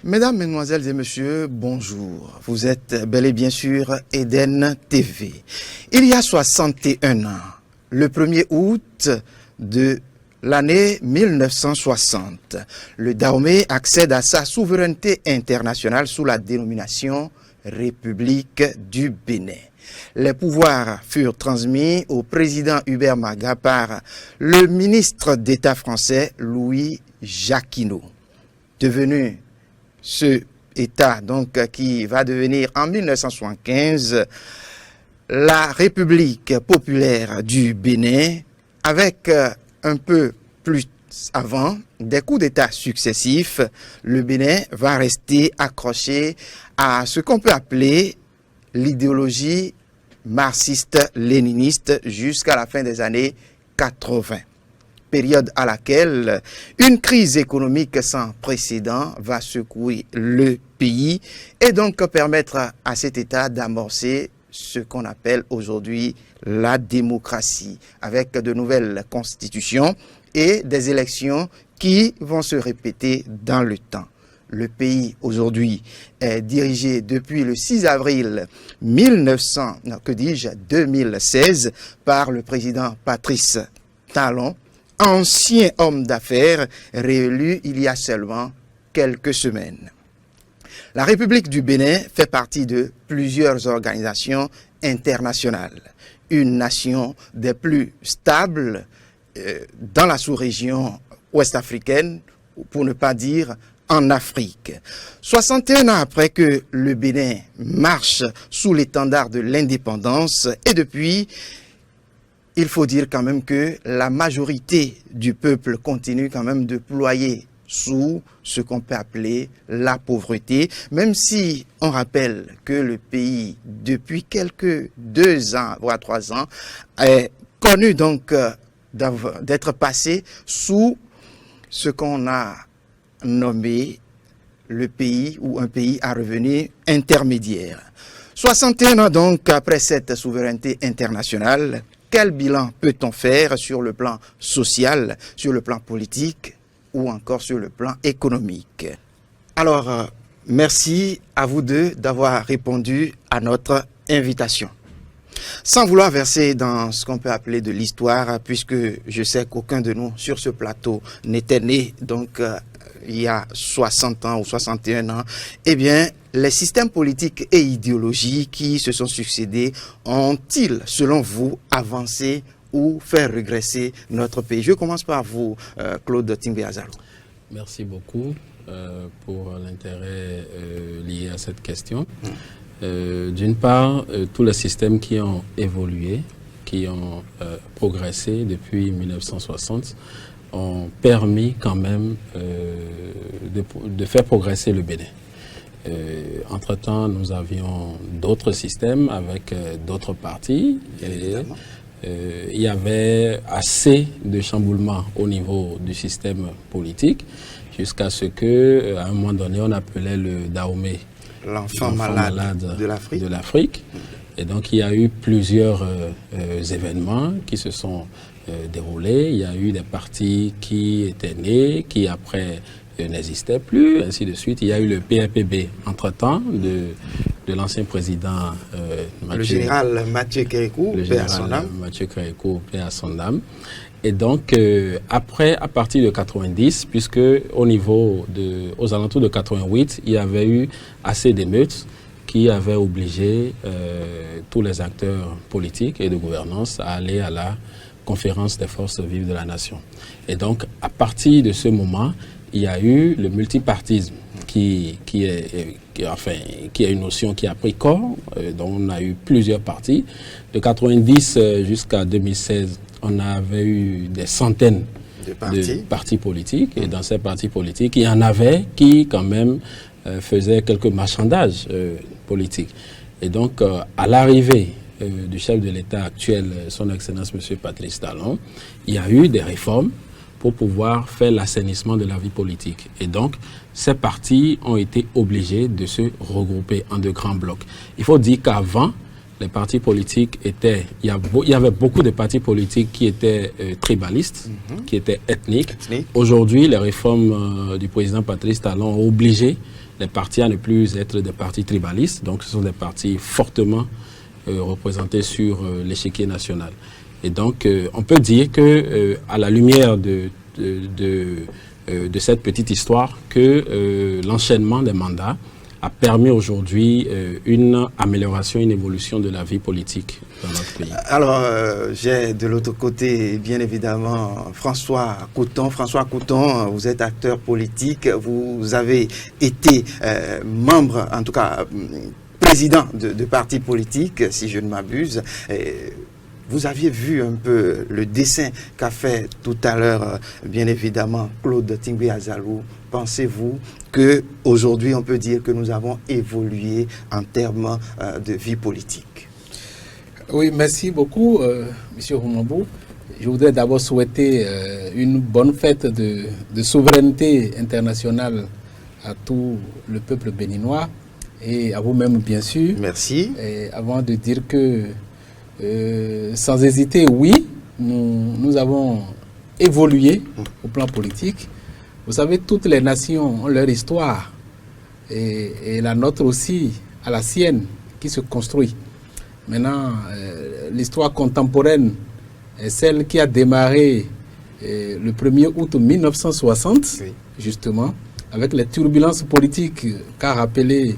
Mesdames, Mesdemoiselles et Messieurs, bonjour. Vous êtes bel et bien sûr Eden TV. Il y a 61 ans, le 1er août de l'année 1960, le Dahomey accède à sa souveraineté internationale sous la dénomination République du Bénin. Les pouvoirs furent transmis au président Hubert Maga par le ministre d'État français Louis Jacquinot. Devenu ce État donc qui va devenir en 1975 la République populaire du Bénin, avec un peu plus avant des coups d'État successifs, le Bénin va rester accroché à ce qu'on peut appeler l'idéologie marxiste-léniniste jusqu'à la fin des années 80. Période à laquelle une crise économique sans précédent va secouer le pays et donc permettre à cet État d'amorcer ce qu'on appelle aujourd'hui la démocratie, avec de nouvelles constitutions et des élections qui vont se répéter dans le temps. Le pays aujourd'hui est dirigé depuis le 6 avril 2016 par le président Patrice Talon, ancien homme d'affaires réélu il y a seulement quelques semaines. La République du Bénin fait partie de plusieurs organisations internationales, une nation des plus stables dans la sous-région ouest-africaine, pour ne pas dire en Afrique. 61 ans après que le Bénin marche sous l'étendard de l'indépendance, et depuis, il faut dire quand même que la majorité du peuple continue quand même de ployer sous ce qu'on peut appeler la pauvreté, même si on rappelle que le pays, depuis quelques 2 ans, voire 3 ans, est connu donc d'être passé sous ce qu'on a nommé le pays ou un pays à revenu intermédiaire. 61 ans donc après cette souveraineté internationale, quel bilan peut-on faire sur le plan social, sur le plan politique ou encore sur le plan économique? Alors, merci à vous deux d'avoir répondu à notre invitation. Sans vouloir verser dans ce qu'on peut appeler de l'histoire, puisque je sais qu'aucun de nous sur ce plateau n'était né donc il y a 60 ans ou 61 ans, eh bien, les systèmes politiques et idéologiques qui se sont succédés ont-ils, selon vous, avancé ou fait régresser notre pays? Je commence par vous, Claude Timbe-Azalo. Merci beaucoup pour l'intérêt lié à cette question. D'une part, tous les systèmes qui ont évolué, qui ont progressé depuis 1960, ont permis quand même de faire progresser le Bénin. Entre-temps, nous avions d'autres systèmes avec d'autres partis. Et, il y avait assez de chamboulements au niveau du système politique jusqu'à ce que, à un moment donné, on appelait le Dahomey l'enfant malade de l'Afrique. Et donc, il y a eu plusieurs événements qui se sont déroulés. Il y a eu des partis qui étaient nés, qui après n'existaient plus, ainsi de suite. Il y a eu le PRPB entre-temps de l'ancien président le général Mathieu Kérékou, paix à son âme. Mathieu Kérékou, paix à son âme. Et donc, après, à partir de 90, puisque aux alentours de 88, il y avait eu assez d'émeutes qui avaient obligé tous les acteurs politiques et de gouvernance à aller à la conférence des forces vives de la nation. Et donc, à partir de ce moment, il y a eu le multipartisme qui est une notion qui a pris corps, dont on a eu plusieurs partis. De 90 jusqu'à 2016, on avait eu des centaines de partis politiques. Et dans ces partis politiques, il y en avait qui, quand même, faisaient quelques marchandages politiques. Et donc, à l'arrivée du chef de l'État actuel, son Excellence M. Patrice Talon, il y a eu des réformes pour pouvoir faire l'assainissement de la vie politique. Et donc, ces partis ont été obligés de se regrouper en de grands blocs. Il faut dire qu'avant, les partis politiques étaient... Il y avait beaucoup de partis politiques qui étaient tribalistes, qui étaient ethniques. Aujourd'hui, les réformes du président Patrice Talon ont obligé les partis à ne plus être des partis tribalistes. Donc, ce sont des partis fortement représentés sur l'échiquier national. Et donc, on peut dire que, à la lumière de cette petite histoire, que l'enchaînement des mandats a permis aujourd'hui une amélioration, une évolution de la vie politique dans notre pays. Alors, j'ai de l'autre côté, bien évidemment, François Couton. François Couton, vous êtes acteur politique, vous avez été membre, en tout cas, président de partis politiques, si je ne m'abuse. Vous aviez vu un peu le dessin qu'a fait tout à l'heure, bien évidemment, Claude Tingbe Azalou. Pensez-vous qu'aujourd'hui, on peut dire que nous avons évolué en termes de vie politique? Oui, merci beaucoup, M. Rumambou. Je voudrais d'abord souhaiter une bonne fête de souveraineté internationale à tout le peuple béninois et à vous-même, bien sûr. Merci. Et avant de dire que, sans hésiter, oui, nous avons évolué au plan politique. Vous savez, toutes les nations ont leur histoire et la nôtre aussi a la sienne qui se construit. Maintenant, l'histoire contemporaine est celle qui a démarré le 1er août 1960, oui, justement, avec les turbulences politiques qu'a rappelé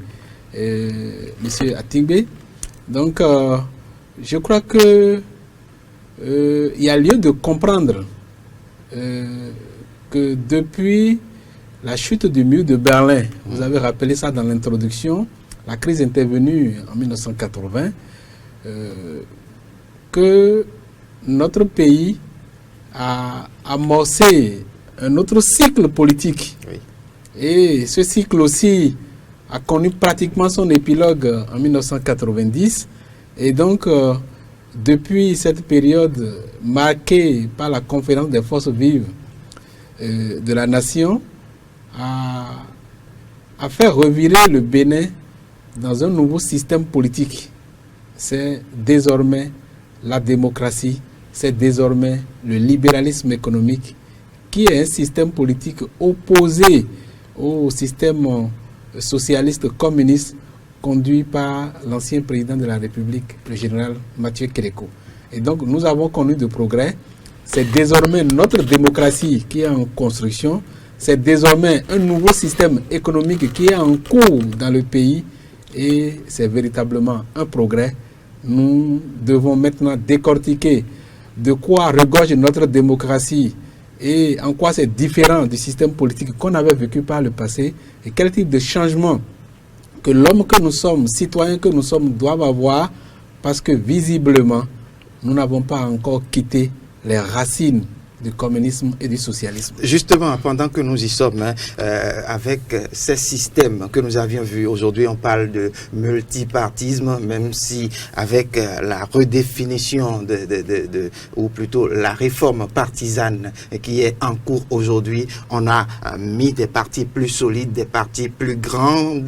M. Atingbe. Donc, je crois que il y a lieu de comprendre que depuis la chute du mur de Berlin, vous avez rappelé ça dans l'introduction, la crise intervenue en 1980, que notre pays a amorcé un autre cycle politique. Oui. Et ce cycle aussi a connu pratiquement son épilogue en 1990. Et donc, depuis cette période marquée par la conférence des forces vives de la nation, a fait revirer le Bénin dans un nouveau système politique. C'est désormais la démocratie, c'est désormais le libéralisme économique, qui est un système politique opposé au système socialiste communiste conduit par l'ancien président de la République, le général Mathieu Kérékou. Et donc, nous avons connu de progrès. C'est désormais notre démocratie qui est en construction. C'est désormais un nouveau système économique qui est en cours dans le pays. Et c'est véritablement un progrès. Nous devons maintenant décortiquer de quoi regorge notre démocratie et en quoi c'est différent du système politique qu'on avait vécu par le passé et quel type de changement que l'homme que nous sommes, citoyens que nous sommes, doivent avoir, parce que visiblement, nous n'avons pas encore quitté les racines du communisme et du socialisme. Justement, pendant que nous y sommes, avec ces systèmes que nous avions vus, aujourd'hui on parle de multipartisme, même si avec la redéfinition ou plutôt la réforme partisane qui est en cours aujourd'hui, on a mis des partis plus solides, des partis plus grands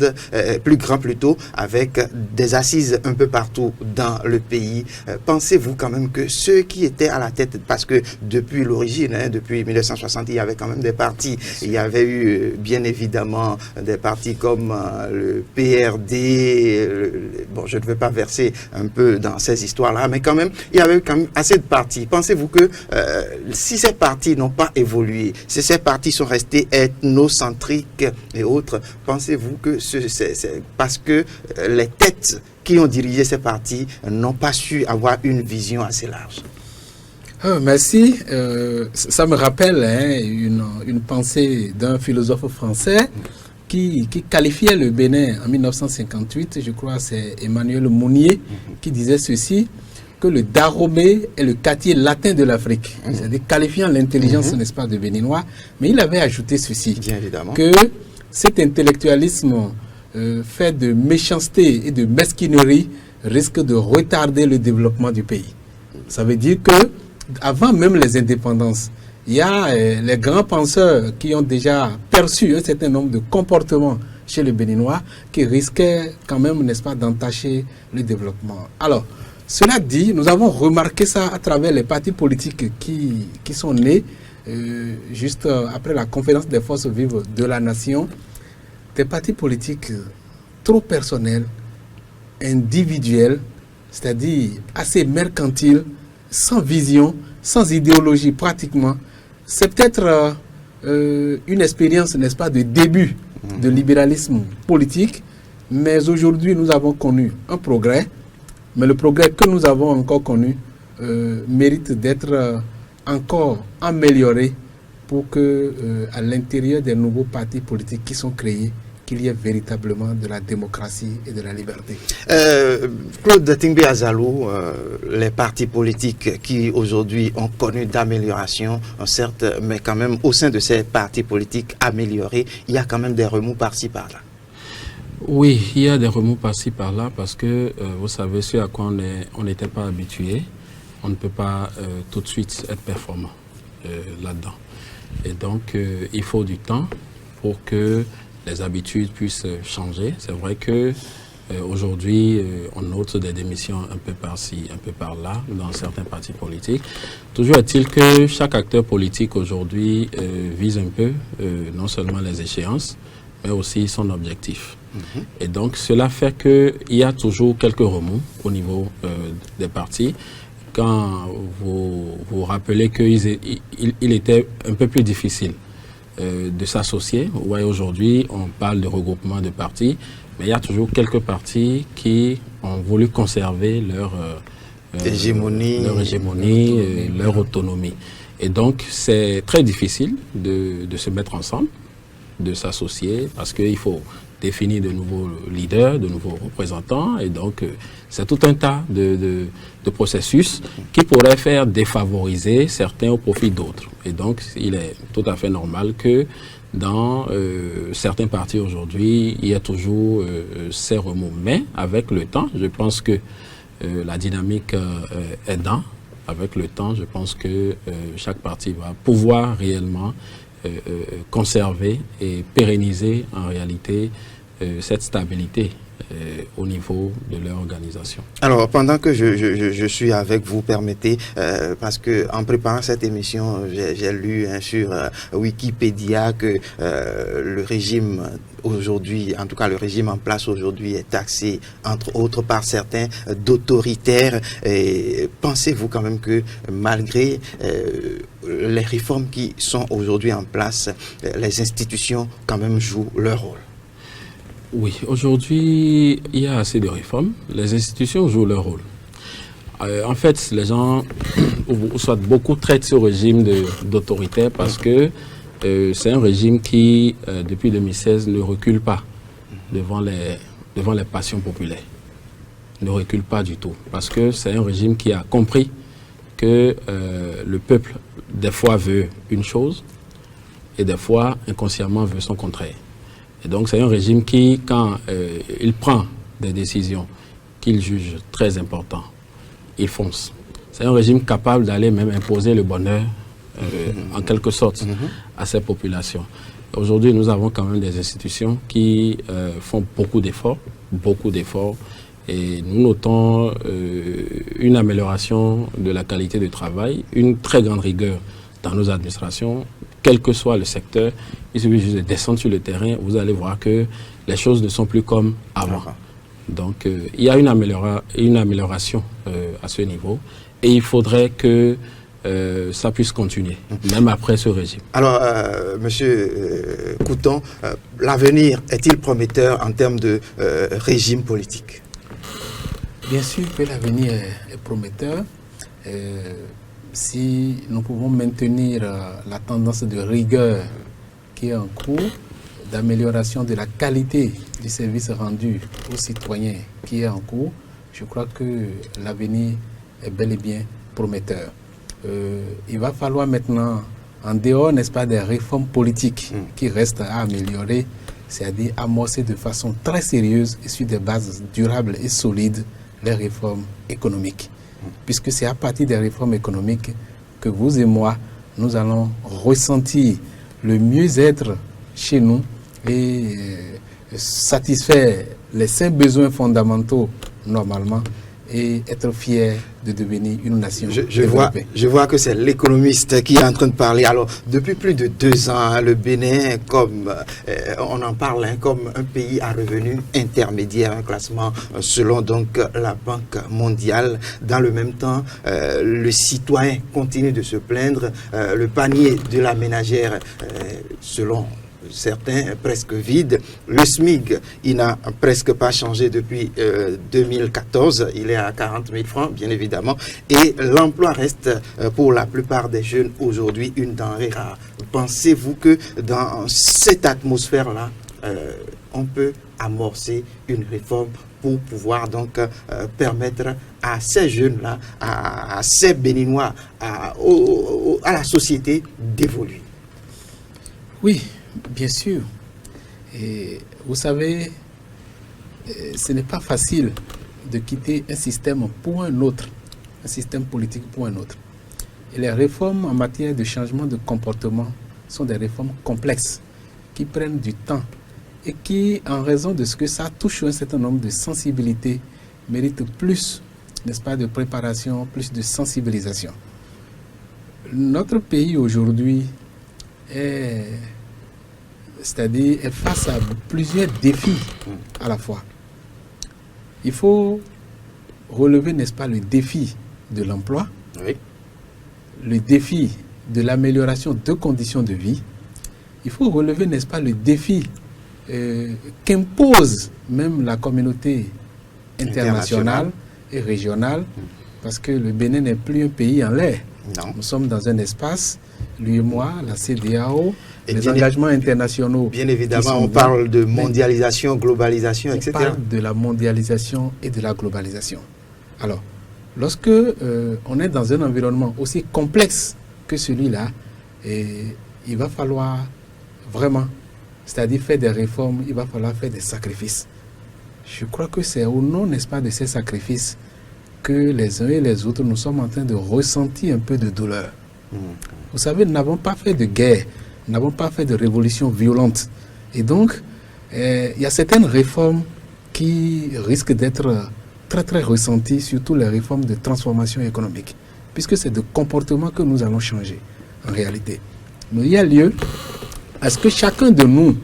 plutôt, avec des assises un peu partout dans le pays. Pensez-vous quand même que ceux qui étaient à la tête, parce que depuis l'origine, depuis 1960, il y avait quand même des partis. Il y avait eu, bien évidemment, des partis comme le PRD. Bon, je ne veux pas verser un peu dans ces histoires-là, mais quand même, il y avait quand même assez de partis. Pensez-vous que si ces partis n'ont pas évolué, si ces partis sont restés ethnocentriques et autres, pensez-vous que c'est parce que les têtes qui ont dirigé ces partis n'ont pas su avoir une vision assez large? Merci. Ça me rappelle une pensée d'un philosophe français qui qualifiait le Bénin en 1958, je crois c'est Emmanuel Mounier, qui disait ceci, que le Dahomey est le quartier latin de l'Afrique. C'est-à-dire qualifiant l'intelligence, n'est-ce pas, de Béninois. Mais il avait ajouté ceci, que cet intellectualisme fait de méchanceté et de mesquinerie risque de retarder le développement du pays. Ça veut dire que avant même les indépendances, il y a les grands penseurs qui ont déjà perçu un certain nombre de comportements chez les Béninois qui risquaient quand même, n'est-ce pas, d'entacher le développement. Alors, cela dit, nous avons remarqué ça à travers les partis politiques qui sont nés juste après la conférence des forces vives de la nation, des partis politiques trop personnels, individuels, c'est-à-dire assez mercantiles, sans vision, sans idéologie pratiquement. C'est peut-être une expérience, n'est-ce pas, de début de libéralisme politique, mais aujourd'hui nous avons connu un progrès, mais le progrès que nous avons encore connu mérite d'être encore amélioré pour que à l'intérieur des nouveaux partis politiques qui sont créés, qu'il y ait véritablement de la démocratie et de la liberté. Claude Tingbi Azalou, les partis politiques qui aujourd'hui ont connu d'amélioration, certes, mais quand même au sein de ces partis politiques améliorés, il y a quand même des remous par-ci par-là. Oui, il y a des remous par-ci par-là parce que, vous savez, ce à quoi on n'était pas habitué, on ne peut pas tout de suite être performant là-dedans. Et donc, il faut du temps pour que les habitudes puissent changer. C'est vrai que aujourd'hui, on note des démissions un peu par-ci, un peu par-là, dans certains partis politiques. Toujours est-il que chaque acteur politique aujourd'hui vise un peu, non seulement les échéances, mais aussi son objectif. Et donc, cela fait qu'il y a toujours quelques remous au niveau des partis. Quand vous rappelez qu'il était un peu plus difficile de s'associer. Ouais, aujourd'hui, on parle de regroupement de partis, mais il y a toujours quelques partis qui ont voulu conserver leur hégémonie, leur autonomie. Et donc, c'est très difficile de se mettre ensemble, de s'associer, parce qu'il faut définir de nouveaux leaders, de nouveaux représentants, et donc c'est tout un tas de processus qui pourraient faire défavoriser certains au profit d'autres. Et donc, il est tout à fait normal que dans certains partis aujourd'hui, il y a toujours ces remous. Mais avec le temps, je pense que la dynamique aidant, avec le temps, je pense que chaque parti va pouvoir réellement conserver et pérenniser en réalité cette stabilité au niveau de leur organisation. Alors, pendant que je suis avec vous, permettez, parce que en préparant cette émission, j'ai lu sur Wikipédia que le régime aujourd'hui, en tout cas le régime en place aujourd'hui est taxé, entre autres, par certains d'autoritaires. Pensez-vous quand même que malgré les réformes qui sont aujourd'hui en place, les institutions quand même jouent leur rôle? Oui, aujourd'hui, il y a assez de réformes. Les institutions jouent leur rôle. En fait, les gens, soit beaucoup traitent ce régime d'autoritaire parce que c'est un régime qui, depuis 2016, ne recule pas devant les passions populaires. Ne recule pas du tout. Parce que c'est un régime qui a compris que le peuple, des fois, veut une chose et des fois, inconsciemment, veut son contraire. Et donc, c'est un régime qui, quand il prend des décisions qu'il juge très importantes, il fonce. C'est un régime capable d'aller même imposer le bonheur, en quelque sorte, à ses populations. Aujourd'hui, nous avons quand même des institutions qui font beaucoup d'efforts, et nous notons une amélioration de la qualité du travail, une très grande rigueur dans nos administrations, quel que soit le secteur. Il suffit juste de descendre sur le terrain, vous allez voir que les choses ne sont plus comme avant. Donc, il y a une amélioration à ce niveau, et il faudrait que ça puisse continuer, même après ce régime. Alors, Monsieur Couton, l'avenir est-il prometteur en termes de régime politique? Bien sûr que l'avenir est prometteur. Si nous pouvons maintenir la tendance de rigueur qui est en cours, d'amélioration de la qualité du service rendu aux citoyens qui est en cours, je crois que l'avenir est bel et bien prometteur. Il va falloir maintenant, en dehors, n'est-ce pas, des réformes politiques qui restent à améliorer, c'est-à-dire amorcer de façon très sérieuse et sur des bases durables et solides les réformes économiques. Puisque c'est à partir des réformes économiques que vous et moi, nous allons ressentir le mieux-être chez nous et satisfaire les 5 besoins fondamentaux normalement et être fier de devenir une nation développée. Je vois que c'est l'économiste qui est en train de parler. Alors, depuis plus de 2 ans, le Bénin, comme on en parle, comme un pays à revenu intermédiaire, un classement selon donc la Banque mondiale. Dans le même temps, le citoyen continue de se plaindre. Le panier de la ménagère, selon certains presque vide. Le SMIC, il n'a presque pas changé depuis 2014. Il est à 40 000 francs, bien évidemment. Et l'emploi reste, pour la plupart des jeunes aujourd'hui, une denrée rare. Pensez-vous que dans cette atmosphère-là, on peut amorcer une réforme pour pouvoir donc permettre à ces jeunes-là, à ces Béninois, à la société d'évoluer? Oui, bien sûr. Et vous savez, ce n'est pas facile de quitter un système pour un autre, un système politique pour un autre. Et les réformes en matière de changement de comportement sont des réformes complexes qui prennent du temps et qui, en raison de ce que ça touche un certain nombre de sensibilités, méritent plus, n'est-ce pas, de préparation, plus de sensibilisation. Notre pays aujourd'hui est face à plusieurs défis à la fois. Il faut relever, n'est-ce pas, le défi de l'emploi, oui, le défi de l'amélioration de conditions de vie. Il faut relever, n'est-ce pas, le défi qu'impose même la communauté internationale et régionale, parce que le Bénin n'est plus un pays en l'air. Non. Nous sommes dans un espace, l'UEMOA, la CEDEAO, les engagements internationaux. Bien évidemment, on parle de mondialisation, globalisation, etc. On parle de la mondialisation et de la globalisation. Alors, lorsque on est dans un environnement aussi complexe que celui-là, il va falloir vraiment, c'est-à-dire faire des réformes, il va falloir faire des sacrifices. Je crois que c'est au nom, n'est-ce pas, de ces sacrifices que les uns et les autres, nous sommes en train de ressentir un peu de douleur. Vous savez, nous n'avons pas fait de guerre, nous n'avons pas fait de révolution violente. Et donc, il y a certaines réformes qui risquent d'être très très ressenties, surtout les réformes de transformation économique, puisque c'est de comportement que nous allons changer, en réalité. Mais il y a lieu à ce que chacun de nous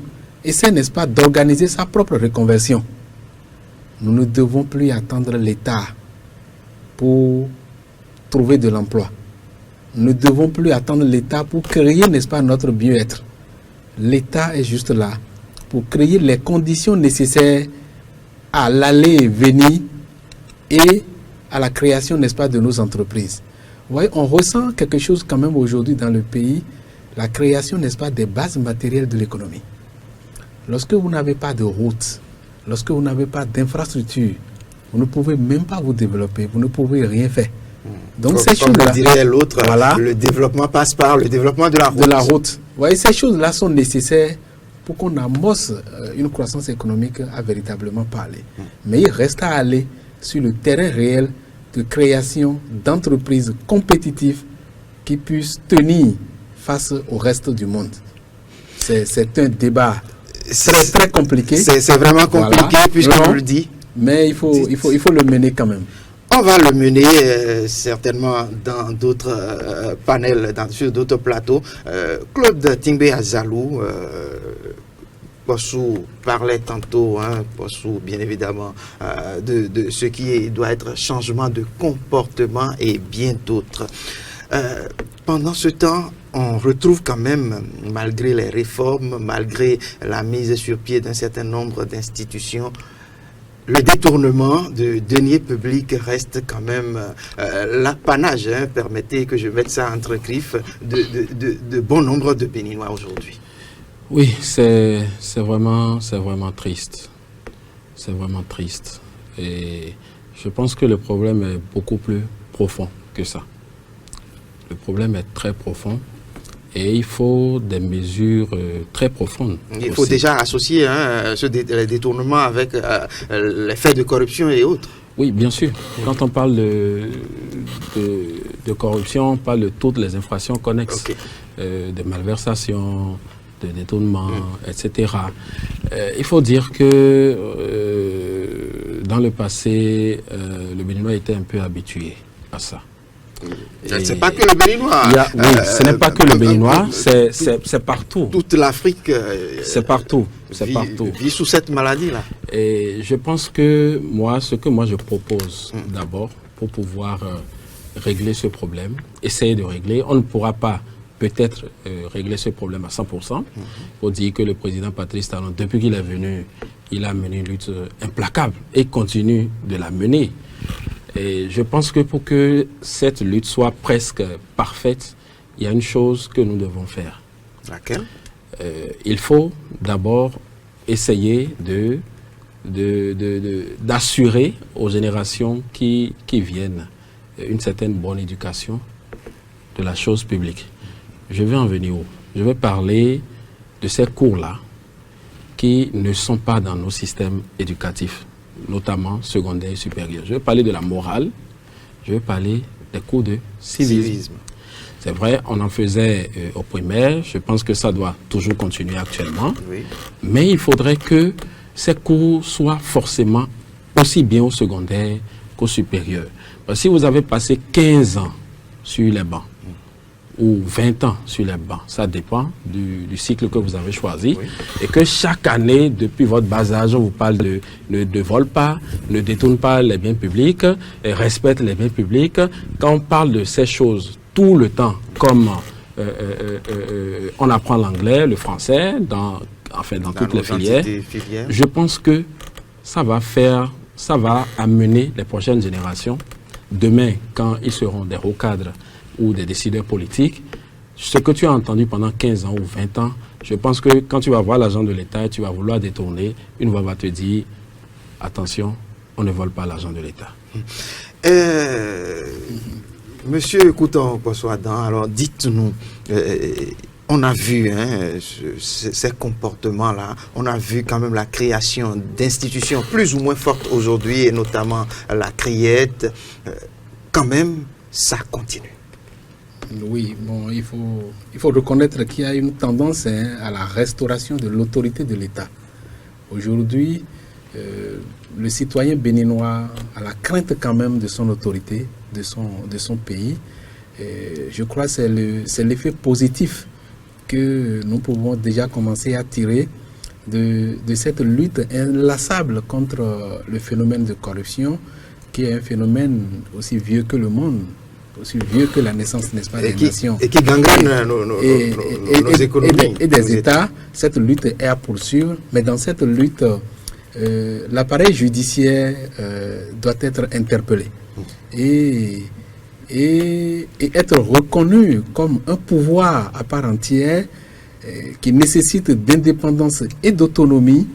essaie, n'est-ce pas, d'organiser sa propre reconversion. Nous ne devons plus attendre l'État pour trouver de l'emploi. Nous ne devons plus attendre l'État pour créer, n'est-ce pas, notre mieux-être. L'État est juste là pour créer les conditions nécessaires à l'aller et venir et à la création, n'est-ce pas, de nos entreprises. Vous voyez, on ressent quelque chose quand même aujourd'hui dans le pays, la création, n'est-ce pas, des bases matérielles de l'économie. Lorsque vous n'avez pas de route, lorsque vous n'avez pas d'infrastructure, vous ne pouvez même pas vous développer, vous ne pouvez rien faire. Donc ces choses-là, dirait l'autre, voilà, le développement passe par le développement de la route. Vous voyez, ces choses-là sont nécessaires pour qu'on amorce une croissance économique à véritablement parler. Mais il reste à aller sur le terrain réel de création d'entreprises compétitives qui puissent tenir face au reste du monde. C'est un débat très, très compliqué. C'est vraiment compliqué, voilà, puisque je le dis. Mais il faut le mener quand même. On va le mener certainement dans d'autres panels, sur d'autres plateaux. Claude Tingbe Azalou, Possou parlait tantôt, Possou bien évidemment, de ce qui doit être changement de comportement et bien d'autres. Pendant ce temps, on retrouve quand même, malgré les réformes, malgré la mise sur pied d'un certain nombre d'institutions, le détournement de deniers publics reste quand même l'apanage, permettez que je mette ça entre griffes, de bon nombre de Béninois aujourd'hui. Oui, c'est vraiment triste. C'est vraiment triste. Et je pense que le problème est beaucoup plus profond que ça. Le problème est très profond. Et il faut des mesures très profondes. Il faut déjà associer les détournements avec les faits de corruption et autres. Oui, bien sûr. Quand on parle de corruption, on parle de toutes les infractions connexes, de malversation, de détournement, etc. Il faut dire que dans le passé, le Béninois était un peu habitué à ça. C'est pas que le Béninois. Oui, ce n'est pas que le Béninois, c'est partout. Toute l'Afrique c'est partout. C'est partout. Vit sous cette maladie-là. Et je pense que ce que je propose d'abord pour pouvoir régler ce problème, essayer de régler, on ne pourra pas peut-être régler ce problème à 100%. Il faut dire que le président Patrice Talon, depuis qu'il est venu, il a mené une lutte implacable et continue de la mener. Et je pense que pour que cette lutte soit presque parfaite, il y a une chose que nous devons faire. Laquelle? Il faut d'abord essayer d'assurer aux générations qui viennent une certaine bonne éducation de la chose publique. Je vais en venir où? Je vais parler de ces cours-là qui ne sont pas dans nos systèmes éducatifs, notamment secondaire et supérieur. Je vais parler de la morale, je vais parler des cours de civisme. C'est vrai, on en faisait au primaire, je pense que ça doit toujours continuer actuellement, Oui. mais il faudrait que ces cours soient forcément aussi bien au secondaire qu'au supérieur. Parce que si vous avez passé 15 ans sur les bancs, ou 20 ans sur les bancs, ça dépend du cycle que vous avez choisi, Oui. et que chaque année, depuis votre bas âge, on vous parle de ne vole pas, ne détourne pas les biens publics, et respecte les biens publics. Quand on parle de ces choses tout le temps, comme on apprend l'anglais, le français, dans toutes les filières, je pense que ça va amener les prochaines générations, demain, quand ils seront des hauts cadres ou des décideurs politiques, ce que tu as entendu pendant 15 ans ou 20 ans, je pense que quand tu vas voir l'agent de l'État et tu vas vouloir détourner, une voix va te dire, attention, on ne vole pas l'argent de l'État. Monsieur Kouton Possoadan, alors dites-nous, on a vu ces comportements-là, on a vu quand même la création d'institutions plus ou moins fortes aujourd'hui, et notamment la Criette. Quand même, ça continue. Oui, bon, il faut reconnaître qu'il y a une tendance à la restauration de l'autorité de l'État. Aujourd'hui, le citoyen béninois a la crainte quand même de son autorité, de son pays. Je crois que c'est l'effet positif que nous pouvons déjà commencer à tirer de cette lutte inlassable contre le phénomène de corruption, qui est un phénomène aussi vieux que le monde, aussi vieux que la naissance, n'est-ce pas, des nations. Et qui gangrène nos économies. Et des États. Cette lutte est à poursuivre, mais dans cette lutte, l'appareil judiciaire doit être interpellé et être reconnu comme un pouvoir à part entière qui nécessite d'indépendance et d'autonomie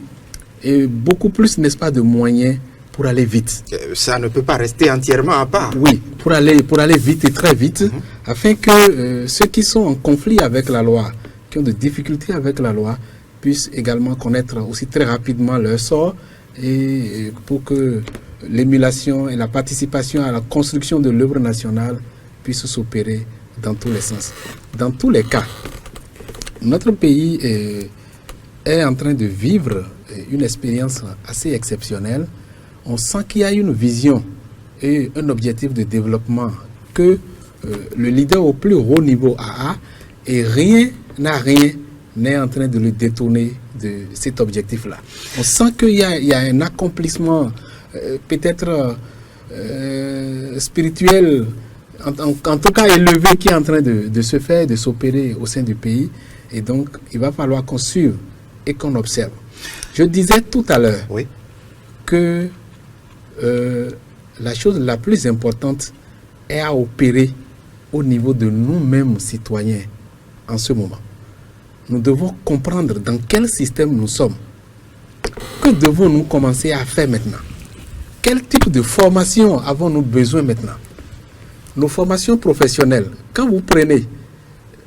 et beaucoup plus, n'est-ce pas, de moyens pour aller vite. Ça ne peut pas rester entièrement à part. Oui, pour aller vite et très vite, afin que ceux qui sont en conflit avec la loi, qui ont des difficultés avec la loi, puissent également connaître aussi très rapidement leur sort, et pour que l'émulation et la participation à la construction de l'œuvre nationale puissent s'opérer dans tous les sens. Dans tous les cas, notre pays est en train de vivre une expérience assez exceptionnelle. On sent qu'il y a une vision et un objectif de développement que le leader au plus haut niveau a, et rien n'est en train de le détourner de cet objectif-là. On sent qu'il y a un accomplissement peut-être spirituel, en tout cas élevé, qui est en train de se faire, de s'opérer au sein du pays. Et donc, il va falloir qu'on suive et qu'on observe. Je disais tout à l'heure que la chose la plus importante est à opérer au niveau de nous-mêmes citoyens en ce moment. Nous devons comprendre dans quel système nous sommes. Que devons-nous commencer à faire maintenant? Quel type de formation avons-nous besoin maintenant? Nos formations professionnelles, quand vous prenez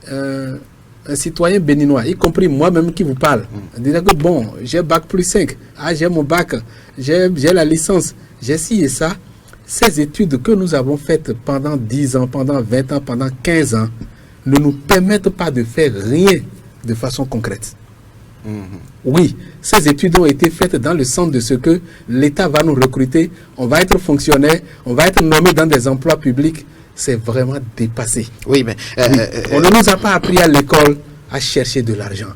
un citoyen béninois, y compris moi-même qui vous parle, disant que bon, j'ai bac plus 5, j'ai mon bac, j'ai la licence, j'ai ci et ça. Ces études que nous avons faites pendant 10 ans, pendant 20 ans, pendant 15 ans, ne nous permettent pas de faire rien de façon concrète. Oui, ces études ont été faites dans le sens de ce que l'État va nous recruter, on va être fonctionnaire, on va être nommé dans des emplois publics. C'est vraiment dépassé. Oui, mais... On ne nous a pas appris à l'école à chercher de l'argent.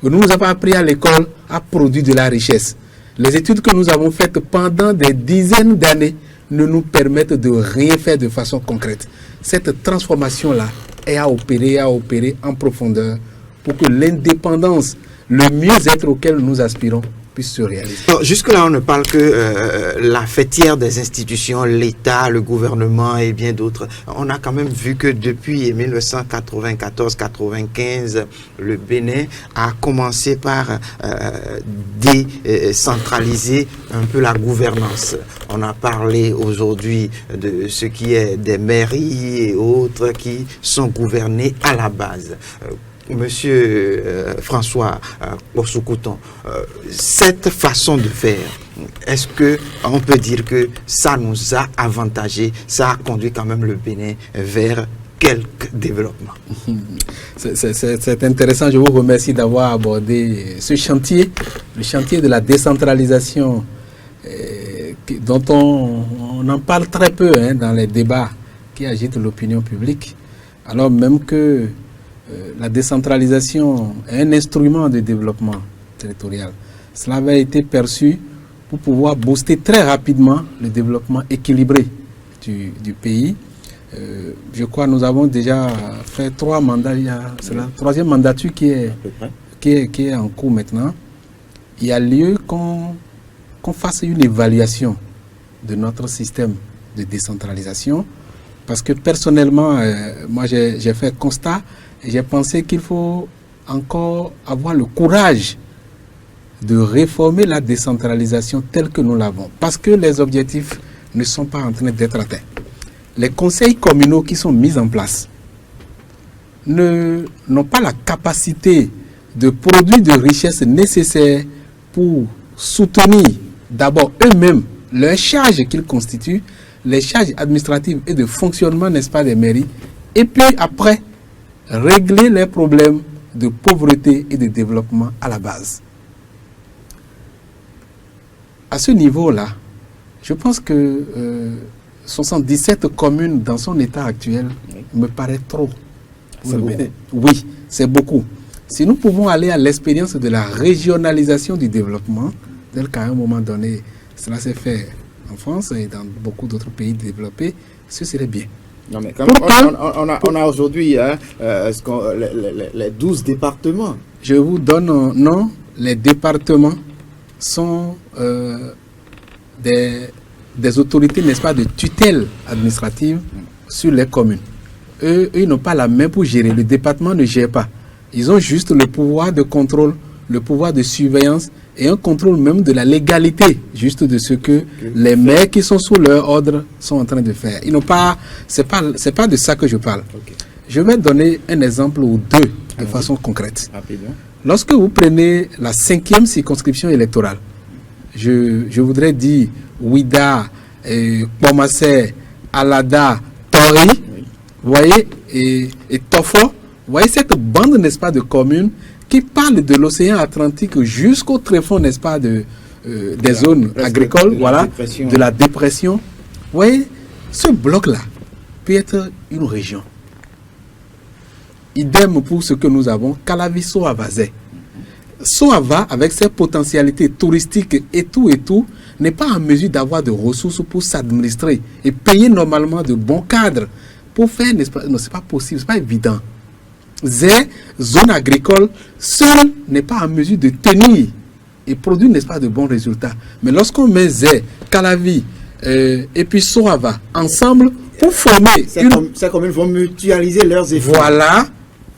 On ne nous a pas appris à l'école à produire de la richesse. Les études que nous avons faites pendant des dizaines d'années ne nous permettent de rien faire de façon concrète. Cette transformation-là est à opérer en profondeur pour que l'indépendance, le mieux-être auquel nous aspirons, puisse se réaliser. Jusque-là, on ne parle que la fêtière des institutions, l'État, le gouvernement et bien d'autres. On a quand même vu que depuis 1994-95, le Bénin a commencé par décentraliser un peu la gouvernance. On a parlé aujourd'hui de ce qui est des mairies et autres qui sont gouvernées à la base. Monsieur François Borsoukhouton, cette façon de faire, est-ce que on peut dire que ça nous a avantagé, ça a conduit quand même le Bénin vers quelques développements? C'est intéressant, je vous remercie d'avoir abordé ce chantier, le chantier de la décentralisation, dont on en parle très peu dans les débats qui agitent l'opinion publique, alors même que la décentralisation est un instrument de développement territorial. Cela avait été perçu pour pouvoir booster très rapidement le développement équilibré du pays. Je crois que nous avons déjà fait 3 mandats. C'est la 3e mandature qui est en cours maintenant. Il y a lieu qu'on fasse une évaluation de notre système de décentralisation. Parce que personnellement, moi j'ai fait constat et j'ai pensé qu'il faut encore avoir le courage de réformer la décentralisation telle que nous l'avons. Parce que les objectifs ne sont pas en train d'être atteints. Les conseils communaux qui sont mis en place n'ont pas la capacité de produire de richesses nécessaires pour soutenir d'abord eux-mêmes leurs charges qu'ils constituent, les charges administratives et de fonctionnement, n'est-ce pas, des mairies, et puis après, régler les problèmes de pauvreté et de développement à la base. À ce niveau-là, je pense que 77 communes dans son état actuel me paraît trop. Oui, c'est beaucoup. Si nous pouvons aller à l'expérience de la régionalisation du développement, tel qu'à un moment donné, cela s'est fait en France et dans beaucoup d'autres pays développés, ce serait bien. Non, mais comme on a aujourd'hui les 12 départements. Je vous donne non, les départements sont des autorités, n'est-ce pas, de tutelle administrative sur les communes. Eux, ils n'ont pas la main pour gérer. Le département ne gère pas. Ils ont juste le pouvoir de contrôle, le pouvoir de surveillance et un contrôle même de la légalité, juste de ce que les maires qui sont sous leur ordre sont en train de faire. Ils n'ont pas, c'est pas de ça que je parle. Okay. Je vais donner un exemple ou deux de façon concrète. Rapidement. Lorsque vous prenez la 5e circonscription électorale, je voudrais dire Ouida, Pomassé, Alada, Tori, vous voyez, et Tofo, vous voyez cette bande, n'est-ce pas, de communes qui parle de l'océan Atlantique jusqu'au tréfonds, n'est-ce pas, des zones agricoles, voilà, de la dépression. Vous voyez, ce bloc-là peut être une région. Idem pour ce que nous avons, Calavi-Soavazé. Soava, avec ses potentialités touristiques et tout, n'est pas en mesure d'avoir de ressources pour s'administrer et payer normalement de bons cadres pour faire, n'est-ce pas, non, c'est pas possible, c'est pas évident. Zé, zone agricole, seul n'est pas en mesure de tenir et produire, n'est-ce pas, de bons résultats. Mais lorsqu'on met Zé, Calavi et puis Soava ensemble pour former... Ces communes vont mutualiser leurs efforts. Voilà,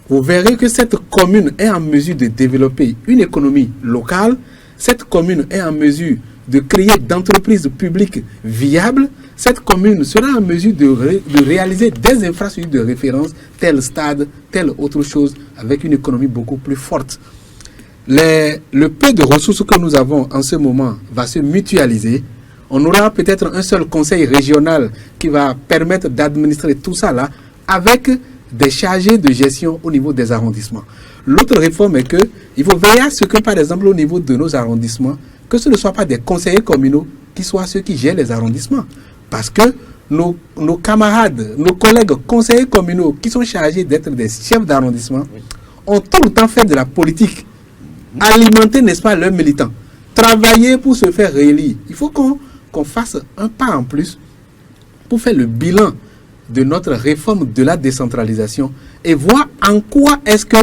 vous verrez que cette commune est en mesure de développer une économie locale. Cette commune est en mesure de créer d'entreprises publiques viables. Cette commune sera en mesure de réaliser des infrastructures de référence, tel stade, telle autre chose, avec une économie beaucoup plus forte. Le peu de ressources que nous avons en ce moment va se mutualiser. On aura peut-être un seul conseil régional qui va permettre d'administrer tout ça là, avec des chargés de gestion au niveau des arrondissements. L'autre réforme est qu'il faut veiller à ce que, par exemple, au niveau de nos arrondissements, que ce ne soit pas des conseillers communaux qui soient ceux qui gèrent les arrondissements. Parce que nos camarades, nos collègues conseillers communaux qui sont chargés d'être des chefs d'arrondissement ont tout le temps fait de la politique, alimenter, n'est-ce pas, leurs militants, travailler pour se faire réélire. Il faut qu'on fasse un pas en plus pour faire le bilan de notre réforme de la décentralisation et voir en quoi est-ce que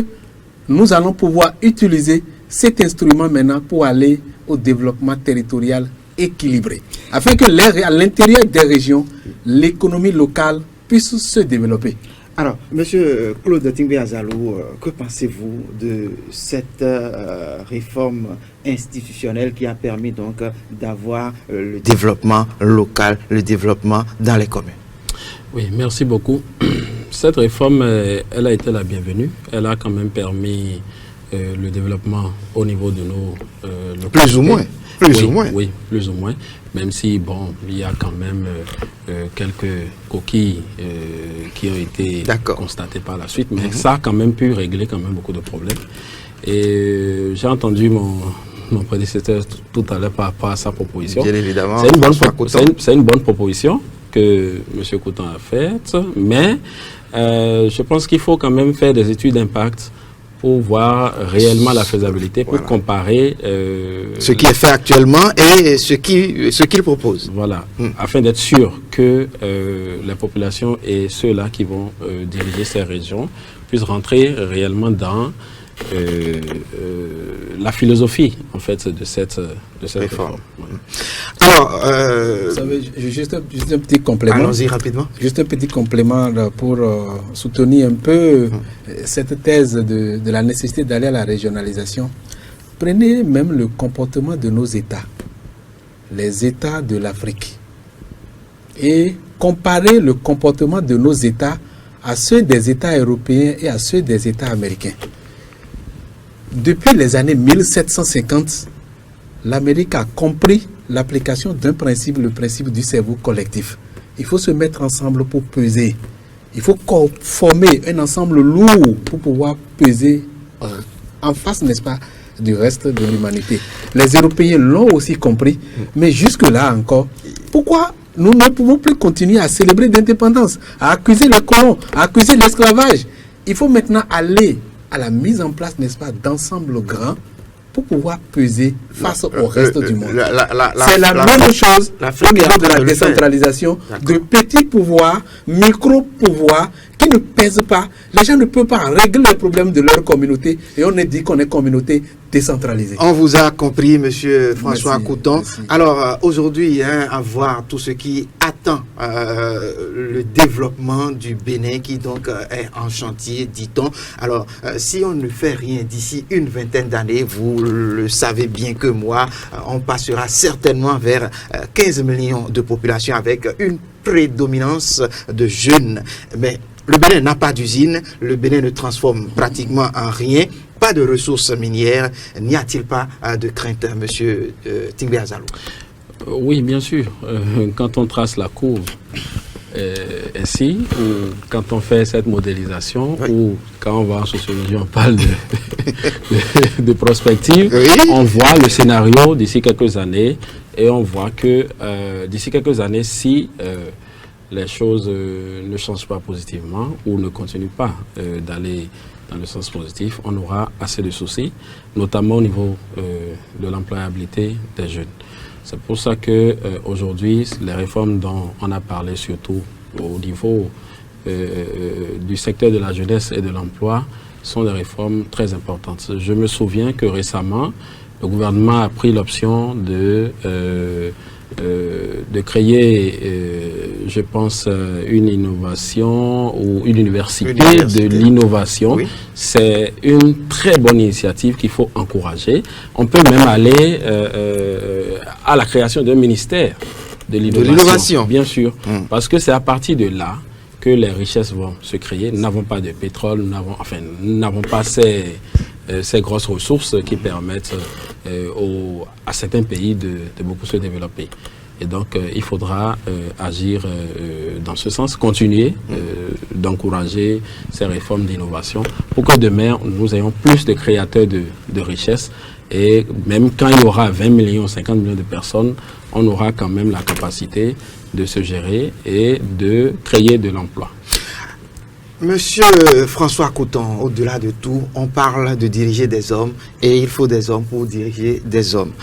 nous allons pouvoir utiliser cet instrument maintenant pour aller au développement territorial équilibré, afin que à l'intérieur des régions, l'économie locale puisse se développer. Alors, Monsieur Claude Tingbe Azalou, que pensez-vous de cette réforme institutionnelle qui a permis donc d'avoir le développement local, le développement dans les communes? Oui, merci beaucoup. Cette réforme, elle a été la bienvenue. Elle a quand même permis le développement au niveau de nos localités. Plus ou moins. Plus ou moins. Oui, plus ou moins. Même si, bon, il y a quand même quelques coquilles qui ont été constatées par la suite, mais ça a quand même pu régler quand même beaucoup de problèmes. Et j'ai entendu mon prédécesseur tout à l'heure par rapport à sa proposition. Bien évidemment. C'est une bonne proposition que M. Coutan a faite, mais je pense qu'il faut quand même faire des études d'impact pour voir réellement la faisabilité, pour comparer ce qui est fait actuellement et ce qu'il propose. Voilà, afin d'être sûr que les populations et ceux-là qui vont diriger ces régions puissent rentrer réellement dans la philosophie en fait de cette réforme. Ouais. Alors, vous savez, juste un petit complément. Allons-y rapidement. Juste un petit complément pour soutenir un peu cette thèse de la nécessité d'aller à la régionalisation. Prenez même le comportement de nos États, les États de l'Afrique, et comparez le comportement de nos États à ceux des États européens et à ceux des États américains. Depuis les années 1750, l'Amérique a compris l'application d'un principe, le principe du cerveau collectif. Il faut se mettre ensemble pour peser. Il faut former un ensemble lourd pour pouvoir peser en face, n'est-ce pas, du reste de l'humanité. Les Européens l'ont aussi compris, mais jusque-là encore, pourquoi nous ne pouvons plus continuer à célébrer l'indépendance, à accuser les colons, à accuser l'esclavage? Il faut maintenant aller à la mise en place, n'est-ce pas, d'ensembles grands pour pouvoir peser face au reste du monde. C'est la même chose au niveau de la décentralisation, de petits pouvoirs, micro-pouvoirs qui ne pèsent pas. Les gens ne peuvent pas régler les problèmes de leur communauté et on est dit qu'on est communauté décentralisée. On vous a compris, Monsieur François Coutan. Alors, aujourd'hui, à voir tout ce qui attend le développement du Bénin qui donc est en chantier, dit-on. Alors, si on ne fait rien d'ici une vingtaine d'années, vous le savez bien que moi, on passera certainement vers 15 millions de population avec une prédominance de jeunes. Mais le Bénin n'a pas d'usine, le Bénin ne transforme pratiquement en rien, pas de ressources minières. N'y a-t-il pas de crainte, Monsieur Tingbe Azalou? Oui, bien sûr. Quand on trace la courbe ainsi, ou quand on fait cette modélisation, ou quand on va en sociologie, on parle de prospective, on voit le scénario d'ici quelques années et on voit que d'ici quelques années, si les choses ne changent pas positivement ou ne continuent pas d'aller dans le sens positif, on aura assez de soucis, notamment au niveau de l'employabilité des jeunes. C'est pour ça que aujourd'hui, les réformes dont on a parlé, surtout au niveau du secteur de la jeunesse et de l'emploi, sont des réformes très importantes. Je me souviens que récemment, le gouvernement a pris l'option de créer, je pense, une innovation ou une université de l'innovation. Oui. C'est une très bonne initiative qu'il faut encourager. On peut même aller à la création d'un ministère de l'innovation, bien sûr, parce que c'est à partir de là que les richesses vont se créer. Nous n'avons pas de pétrole, nous n'avons pas ces grosses ressources qui permettent à certains pays de beaucoup se développer. Et donc, il faudra agir dans ce sens, continuer d'encourager ces réformes d'innovation pour que demain, nous ayons plus de créateurs de richesses. Et même quand il y aura 20 millions, 50 millions de personnes, on aura quand même la capacité de se gérer et de créer de l'emploi. Monsieur François Couton, au-delà de tout, on parle de diriger des hommes et il faut des hommes pour diriger des hommes.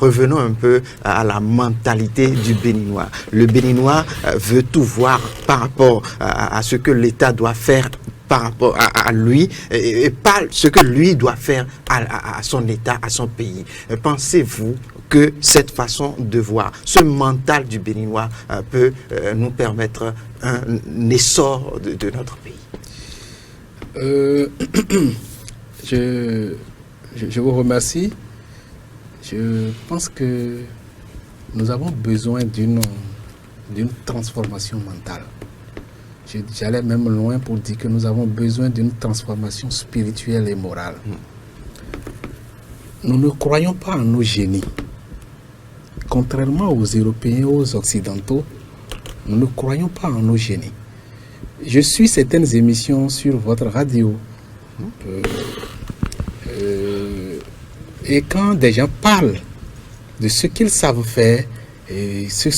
Revenons un peu à la mentalité du Béninois. Le Béninois veut tout voir par rapport à ce que l'État doit faire par rapport à lui et pas ce que lui doit faire à son État, à son pays. Pensez-vous que cette façon de voir, ce mental du Béninois peut nous permettre un essor de notre pays? Je vous remercie. Je pense que nous avons besoin d'une transformation mentale. J'allais même loin pour dire que nous avons besoin d'une transformation spirituelle et morale. Nous ne croyons pas en nos génies. Contrairement aux Européens et aux Occidentaux, nous ne croyons pas en nos génies. Je suis certaines émissions sur votre radio. Et quand des gens parlent de ce qu'ils savent faire et ce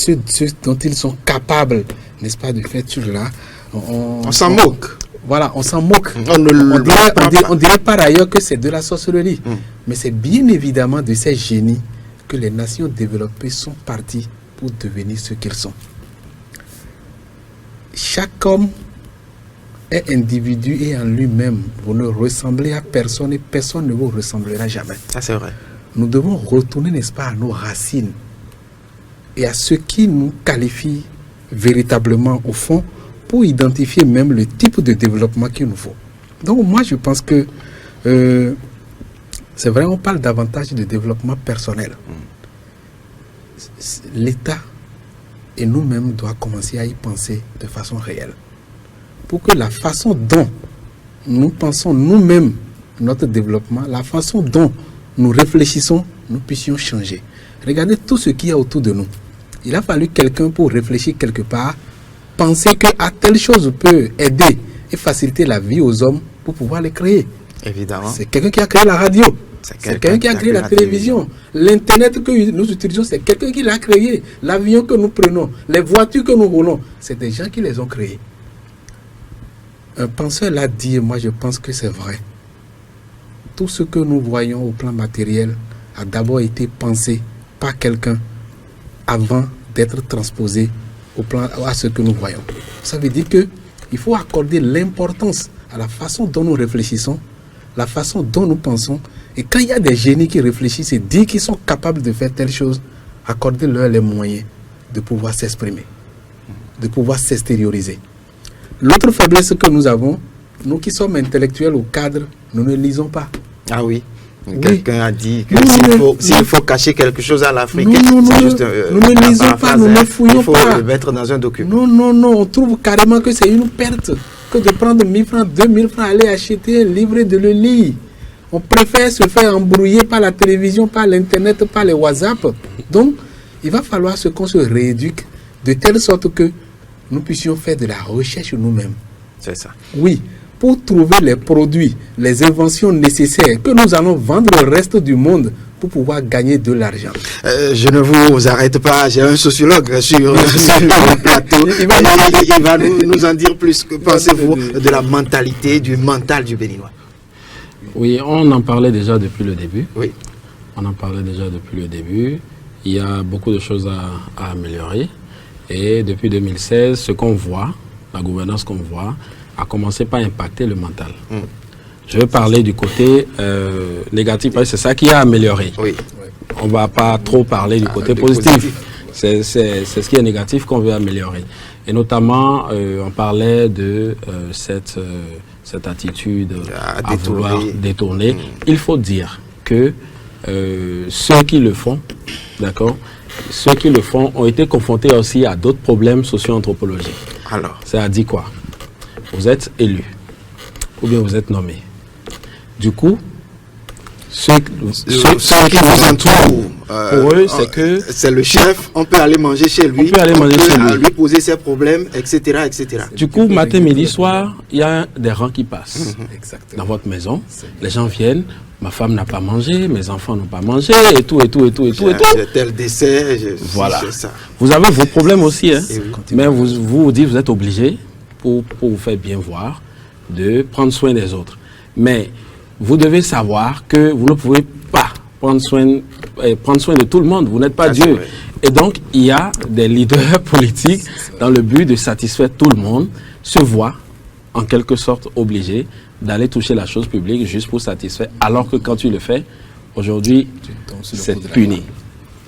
dont ils sont capables, n'est-ce pas, de faire tout cela, on s'en moque. Voilà, on s'en moque. On dirait par ailleurs que c'est de la sorcellerie. Mais c'est bien évidemment de ces génies que les nations développées sont parties pour devenir ce qu'ils sont. Chaque homme est individu et en lui-même. Vous ne ressemblez à personne et personne ne vous ressemblera jamais. Ça, c'est vrai. Nous devons retourner, n'est-ce pas, à nos racines et à ce qui nous qualifie véritablement au fond pour identifier même le type de développement qu'il nous faut. Donc moi, je pense que c'est vrai, on parle davantage de développement personnel. L'État et nous-mêmes doivent commencer à y penser de façon réelle. Pour que la façon dont nous pensons nous-mêmes notre développement, la façon dont nous réfléchissons, nous puissions changer. Regardez tout ce qu'il y a autour de nous. Il a fallu quelqu'un pour réfléchir quelque part, penser qu'à telle chose peut aider et faciliter la vie aux hommes pour pouvoir les créer. Évidemment. C'est quelqu'un qui a créé la radio. C'est quelqu'un qui a créé la télévision. L'Internet que nous utilisons, c'est quelqu'un qui l'a créé. L'avion que nous prenons, les voitures que nous roulons, c'est des gens qui les ont créées. Un penseur l'a dit, et moi je pense que c'est vrai. Tout ce que nous voyons au plan matériel a d'abord été pensé par quelqu'un avant d'être transposé au plan, à ce que nous voyons. Ça veut dire qu'il faut accorder l'importance à la façon dont nous réfléchissons, la façon dont nous pensons. Et quand il y a des génies qui réfléchissent et disent qu'ils sont capables de faire telle chose, accordez-leur les moyens de pouvoir s'exprimer, de pouvoir s'extérioriser. L'autre faiblesse que nous avons, nous qui sommes intellectuels ou cadres, nous ne lisons pas. Ah oui. Quelqu'un a dit que s'il faut cacher quelque chose à l'Afrique, nous ne lisons pas, nous ne fouillons pas. Il faut le mettre dans un document. Non, on trouve carrément que c'est une perte que de prendre 1000 francs, 2000 francs, aller acheter un livre et de le lire. On préfère se faire embrouiller par la télévision, par l'Internet, par les WhatsApp. Donc, il va falloir qu'on se rééduque de telle sorte que nous puissions faire de la recherche nous-mêmes. C'est ça. Oui, pour trouver les produits, les inventions nécessaires que nous allons vendre au reste du monde pour pouvoir gagner de l'argent. Je ne vous arrête pas, j'ai un sociologue sur le plateau. Il va nous en dire plus. Que pensez-vous de la mentalité, du mental du Béninois? Oui, on en parlait déjà depuis le début. Oui. On en parlait déjà depuis le début. Il y a beaucoup de choses à améliorer. Et depuis 2016, ce qu'on voit, la gouvernance qu'on voit, a commencé par impacter le mental. Je vais parler du côté négatif, parce que c'est ça qui a amélioré. Oui. On ne va pas trop parler du côté positif. C'est ce qui est négatif qu'on veut améliorer. Et notamment, on parlait de cette attitude à vouloir détourner. Il faut dire que ceux qui le font, d'accord, ceux qui le font ont été confrontés aussi à d'autres problèmes socio-anthropologiques. Alors, ça a dit quoi? Vous êtes élu ou bien vous êtes nommé. Du coup, ceux qui nous entourent. Pour eux, c'est que c'est le chef, on peut aller manger chez lui, on peut aller manger chez lui, lui poser ses problèmes, etc., etc. Du coup, matin, midi, soir, il y a des rangs qui passent Exactement. dans votre maison. Les gens viennent, ma femme n'a pas mangé, mes enfants n'ont pas mangé, et tout. J'ai tel décès, Voilà. ça. Vous avez vos problèmes aussi, hein? Oui. Mais vous dites, vous êtes obligé, pour vous faire bien voir, de prendre soin des autres. Mais vous devez savoir que vous ne pouvez pas prendre soin de tout le monde. Vous n'êtes pas Dieu. Et donc, il y a des leaders politiques dans le but de satisfaire tout le monde, se voient en quelque sorte obligés d'aller toucher la chose publique juste pour satisfaire, alors que quand tu le fais, aujourd'hui, c'est puni.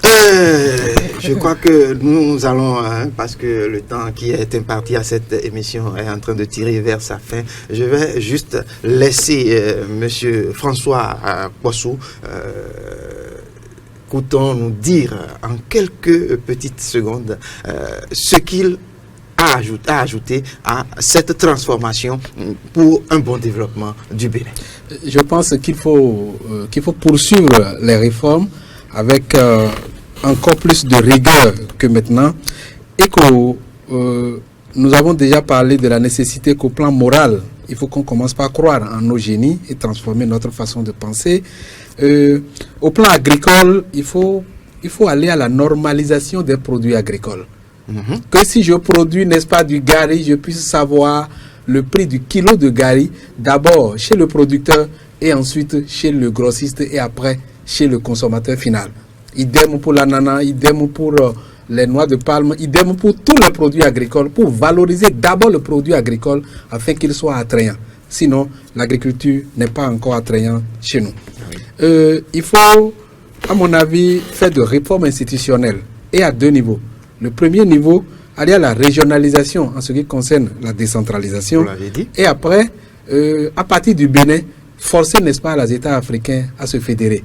Je crois que nous allons, parce que le temps qui est imparti à cette émission est en train de tirer vers sa fin, je vais juste laisser Monsieur François Poissou Couton nous dire en quelques petites secondes ce qu'il a ajouté à cette transformation pour un bon développement du Bénin. Je pense qu'il faut poursuivre les réformes avec encore plus de rigueur que maintenant, et que nous avons déjà parlé de la nécessité qu'au plan moral, il faut qu'on commence par croire en nos génies et transformer notre façon de penser. Au plan agricole, il faut aller à la normalisation des produits agricoles. Que si je produis, n'est-ce pas, du gari, je puisse savoir le prix du kilo de gari, d'abord chez le producteur et ensuite chez le grossiste et après chez le consommateur final. Idem pour l'ananas, idem pour les noix de palme, idem pour tous les produits agricoles, pour valoriser d'abord le produit agricole afin qu'il soit attrayant. Sinon, l'agriculture n'est pas encore attrayante chez nous. Il faut, à mon avis, faire de réformes institutionnelles et à deux niveaux. Le premier niveau, aller à la régionalisation en ce qui concerne la décentralisation. Vous l'avez dit. Et après, à partir du Bénin, forcer, n'est-ce pas, les États africains à se fédérer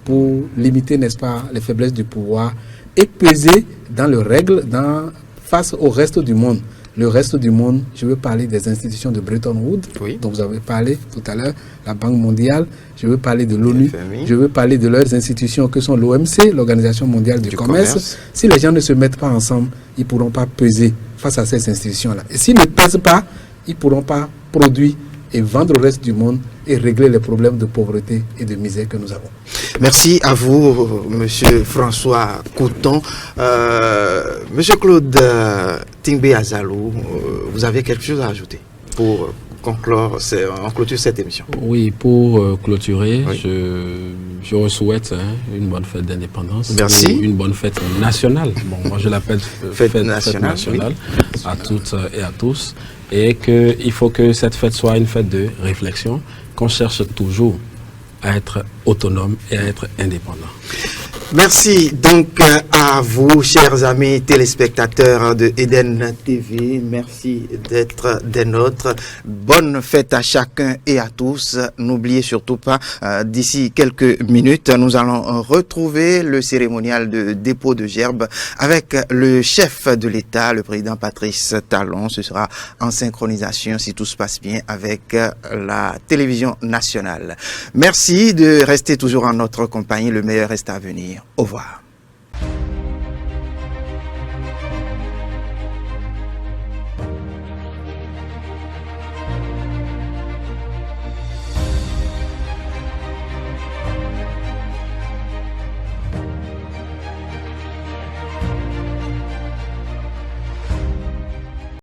pour limiter, n'est-ce pas, les faiblesses du pouvoir et peser dans les règles face au reste du monde. Le reste du monde, je veux parler des institutions de Bretton Woods, dont vous avez parlé tout à l'heure, la Banque mondiale, je veux parler de l'ONU, je veux parler de leurs institutions que sont l'OMC, l'Organisation mondiale du commerce. Si les gens ne se mettent pas ensemble, ils ne pourront pas peser face à ces institutions-là. Et s'ils ne pèsent pas, ils ne pourront pas produire et vendre au reste du monde et régler les problèmes de pauvreté et de misère que nous avons. Merci à vous, Monsieur François Couton. Monsieur Claude Tingbe Azalou, vous avez quelque chose à ajouter pour clôture cette émission? Oui, pour clôturer, je souhaite une bonne fête d'indépendance. Merci. Une bonne fête nationale. Bon, moi je l'appelle fête nationale à toutes et à tous. Et qu'il faut que cette fête soit une fête de réflexion, qu'on cherche toujours à être autonome et à être indépendant. Merci donc à vous, chers amis téléspectateurs de Eden TV. Merci d'être des nôtres. Bonne fête à chacun et à tous. N'oubliez surtout pas, d'ici quelques minutes, nous allons retrouver le cérémonial de dépôt de gerbes avec le chef de l'État, le président Patrice Talon. Ce sera en synchronisation, si tout se passe bien, avec la télévision nationale. Merci de rester toujours en notre compagnie. Le meilleur reste à venir. Au revoir.